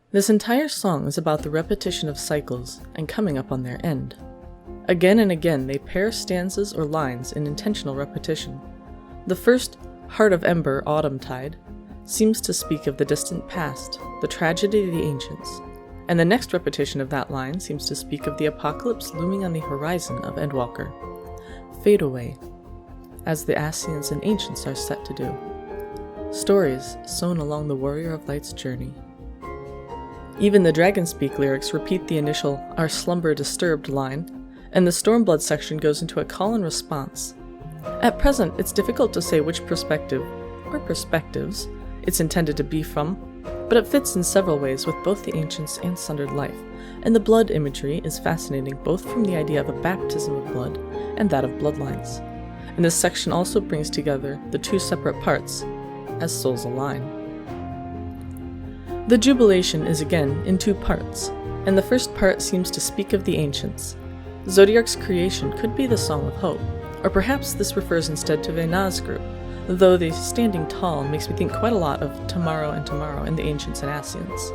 This entire song is about the repetition of cycles and coming up on their end. Again and again they pair stanzas or lines in intentional repetition. The first, Heart of Ember, Autumn Tide, seems to speak of the distant past, the tragedy of the ancients, and the next repetition of that line seems to speak of the apocalypse looming on the horizon of Endwalker. Fade away, as the Ascians and ancients are set to do. Stories sown along the Warrior of Light's journey. Even the Dragonspeak lyrics repeat the initial "Our slumber disturbed" line, and the Stormblood section goes into a call and response. At present, it's difficult to say which perspective, or perspectives, it's intended to be from, but it fits in several ways with both the ancients and Sundered Life, and the blood imagery is fascinating both from the idea of a baptism of blood and that of bloodlines. And this section also brings together the two separate parts, as souls align. The jubilation is again in two parts, and the first part seems to speak of the ancients. Zodiark's creation could be the Song of Hope, or perhaps this refers instead to Vena's group, though the standing tall makes me think quite a lot of Tomorrow and Tomorrow in the ancients and Ascians.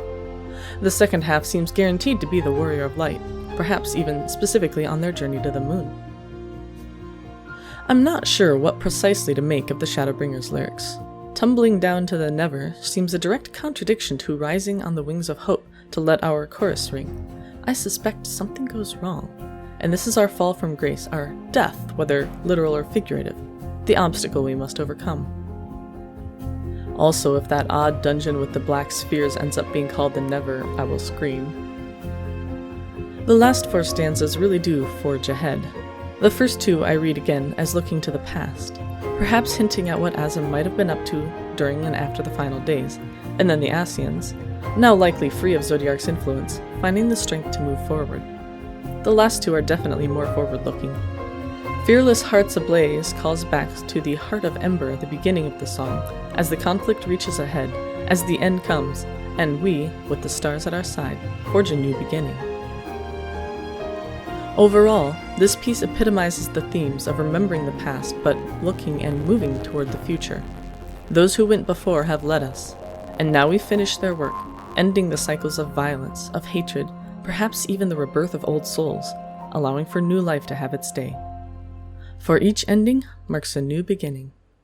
The second half seems guaranteed to be the Warrior of Light, perhaps even specifically on their journey to the moon. I'm not sure what precisely to make of the Shadowbringer's lyrics. Tumbling down to the never seems a direct contradiction to rising on the wings of hope to let our chorus ring. I suspect something goes wrong, and this is our fall from grace, our death, whether literal or figurative, the obstacle we must overcome. Also, if that odd dungeon with the black spheres ends up being called the Never, I will scream. The last four stanzas really do forge ahead. The first two I read again as looking to the past, perhaps hinting at what Azim might have been up to during and after the final days, and then the Ascians, now likely free of Zodiark's influence, finding the strength to move forward. The last two are definitely more forward-looking. Fearless Hearts Ablaze calls back to the Heart of Ember at the beginning of the song, as the conflict reaches a head, as the end comes, and we, with the stars at our side, forge a new beginning. Overall, this piece epitomizes the themes of remembering the past but looking and moving toward the future. Those who went before have led us, and now we finish their work, ending the cycles of violence, of hatred, perhaps even the rebirth of old souls, allowing for new life to have its day. For each ending marks a new beginning.